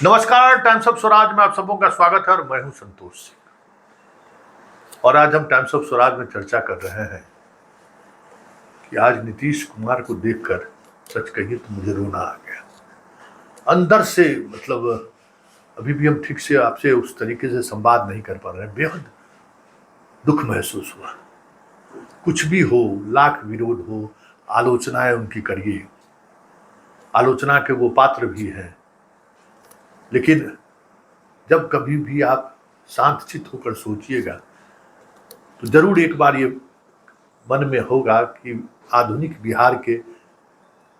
नमस्कार, times of Swaraj में आप सबों का स्वागत है और मैं हूं संतोष सिंह। और आज हम टाइम्स ऑफ स्वराज में चर्चा कर रहे हैं कि आज नीतीश कुमार को देखकर सच कहिए तो मुझे रोना आ गया अंदर से। मतलब अभी भी हम ठीक से आपसे उस तरीके से संवाद नहीं कर पा रहे हैं। बेहद दुख महसूस हुआ। कुछ भी हो, लाख विरोध हो, आलोचनाएं उनकी करिए, आलोचना के वो पात्र भी हैं, लेकिन जब कभी भी आप शांतचित्त होकर सोचिएगा तो जरूर एक बार ये मन में होगा कि आधुनिक बिहार के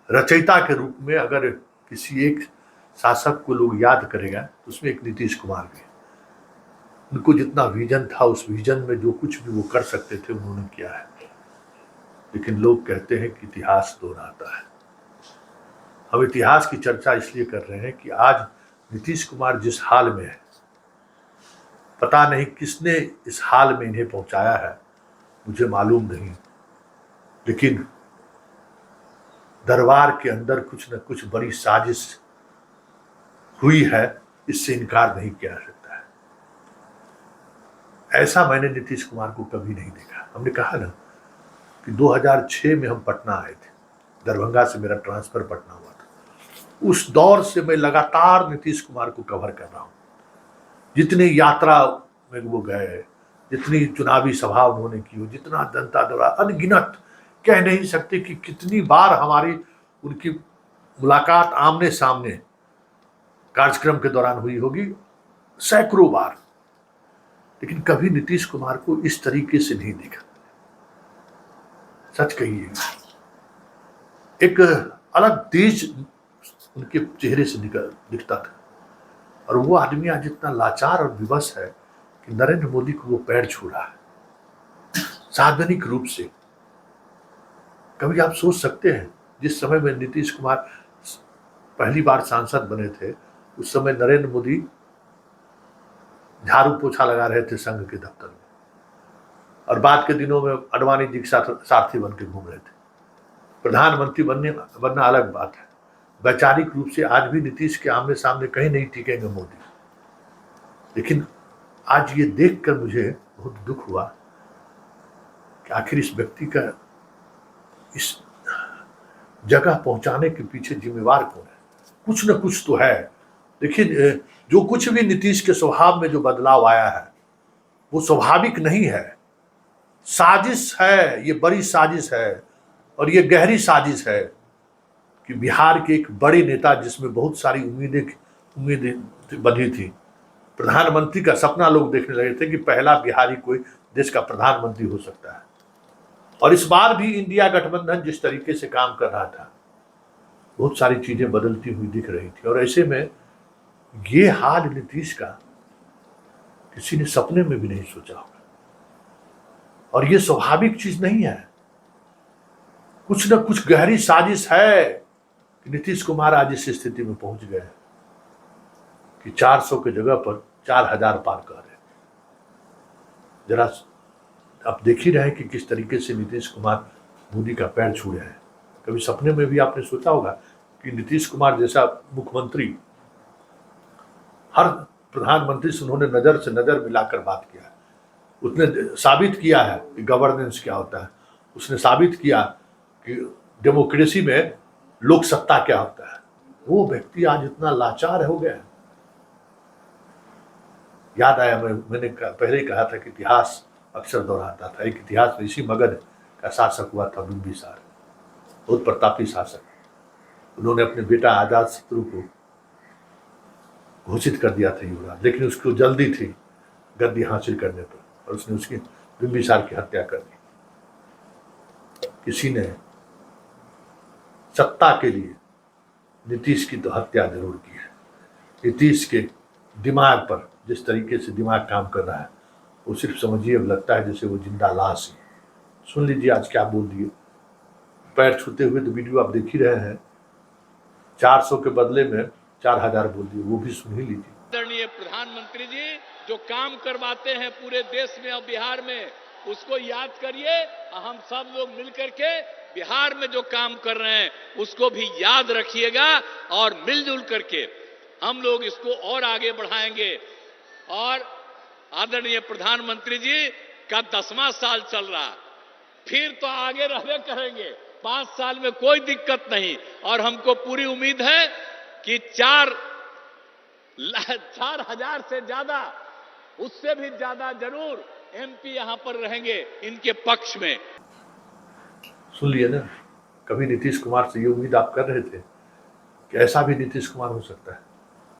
रचयिता के रूप में अगर किसी एक शासक को लोग याद करेगा तो उसमें एक नीतीश कुमार भी है। उनको जितना विजन था, उस विजन में जो कुछ भी वो कर सकते थे उन्होंने किया है। लेकिन लोग कहते हैं कि इतिहास दोहराता है। हम इतिहास की चर्चा इसलिए कर रहे हैं कि आज नीतीश कुमार जिस हाल में है, पता नहीं किसने इस हाल में इन्हें पहुंचाया है, मुझे मालूम नहीं, लेकिन दरबार के अंदर कुछ न कुछ बड़ी साजिश हुई है, इससे इनकार नहीं किया जा सकता है। ऐसा मैंने नीतीश कुमार को कभी नहीं देखा। हमने कहा ना कि 2006 में हम पटना आए थे, दरभंगा से मेरा ट्रांसफर पटना हुआ था। उस दौर से मैं लगातार नीतीश कुमार को कवर कर रहा हूं। जितनी यात्रा में वो गए, जितनी चुनावी सभा उन्होंने की, जितना जनता दौरा, अनगिनत, कह नहीं सकते कि कितनी बार हमारी उनकी मुलाकात आमने सामने कार्यक्रम के दौरान हुई होगी, सैकड़ों बार। लेकिन कभी नीतीश कुमार को इस तरीके से नहीं देखा। सच कहिए, एक अलग तेज उनके चेहरे से दिखता था। और वो आदमी आज इतना लाचार और विवश है कि नरेंद्र मोदी को वो पैर छू रहा है सार्वजनिक रूप से। कभी आप सोच सकते हैं, जिस समय में नीतीश कुमार पहली बार सांसद बने थे, उस समय नरेंद्र मोदी झाड़ू पोछा लगा रहे थे संघ के दफ्तर में, और बाद के दिनों में अडवाणी जी के साथ सारथी बन के घूम रहे थे। प्रधानमंत्री बनना अलग बात है। वैचारिक रूप से आज भी नीतीश के आमने सामने कहीं नहीं टिकेंगे मोदी। लेकिन आज ये देखकर मुझे बहुत दुख हुआ कि आखिर इस व्यक्ति का इस जगह पहुंचाने के पीछे जिम्मेवार कौन है। कुछ न कुछ तो है। देखिए, जो कुछ भी नीतीश के स्वभाव में जो बदलाव आया है वो स्वाभाविक नहीं है, साजिश है। ये बड़ी साजिश है और ये गहरी साजिश है कि बिहार के एक बड़े नेता, जिसमें बहुत सारी उम्मीदें बंधी थी, प्रधानमंत्री का सपना लोग देखने लगे थे कि पहला बिहारी कोई देश का प्रधानमंत्री हो सकता है। और इस बार भी इंडिया गठबंधन जिस तरीके से काम कर रहा था, बहुत सारी चीजें बदलती हुई दिख रही थी। और ऐसे में ये हाल नीतीश का किसी ने सपने में भी नहीं सोचा होगा। और ये स्वाभाविक चीज नहीं है। कुछ न कुछ गहरी साजिश है कि नीतीश कुमार आज इस स्थिति में पहुंच गए कि 400 के जगह पर 4000 पार कर रहे। जरा आप देख ही रहे कि किस तरीके से नीतीश कुमार मोदी का पैर छू रहे हैं। कभी सपने में भी आपने सोचा होगा कि नीतीश कुमार जैसा मुख्यमंत्री, हर प्रधानमंत्री से उन्होंने नजर से नजर मिलाकर बात किया है। उसने साबित किया है कि गवर्नेंस क्या होता है। उसने साबित किया कि डेमोक्रेसी में लोक सत्ता क्या होता है। वो व्यक्ति आज इतना लाचार हो गया है। याद आया, मैंने पहले कहा था कि इतिहास अक्सर दोहराता था। एक इतिहास में ऋषि मगध का शासक हुआ था बिंबिसार, बहुत प्रतापी शासक। उन्होंने अपने बेटा अजातशत्रु को घोषित कर दिया था युवराज, लेकिन उसको जल्दी थी गद्दी हासिल करने पर, और उसने उसकी बिंबिसार की हत्या कर दी। किसी ने सत्ता के लिए नीतीश की तो हत्या जरूर की है। नीतीश के दिमाग पर जिस तरीके से दिमाग काम कर रहा है, वो सिर्फ समझिए, अब लगता है जैसे वो जिंदा लाश है। सुन लीजिए आज क्या बोल दिए। पैर छूते हुए तो वीडियो आप देख ही रहे हैं। 400 के बदले में 4000 बोल दिए, वो भी सुन ही लीजिए। आदरणीय प्रधानमंत्री जी जो काम करवाते हैं पूरे देश में और बिहार में, उसको याद करिए। हम सब लोग मिलकर के बिहार में जो काम कर रहे हैं उसको भी याद रखिएगा और मिलजुल करके हम लोग इसको और आगे बढ़ाएंगे। और आदरणीय प्रधानमंत्री जी का 10वां साल चल रहा, फिर तो आगे रहने करेंगे, 5 साल में कोई दिक्कत नहीं। और हमको पूरी उम्मीद है कि 4,000 से ज्यादा, उससे भी ज्यादा जरूर एमपी यहां पर रहेंगे इनके पक्ष में। सुन लिए ना, कभी नीतीश कुमार से ये उम्मीद आप कर रहे थे कि ऐसा भी नीतीश कुमार हो सकता है?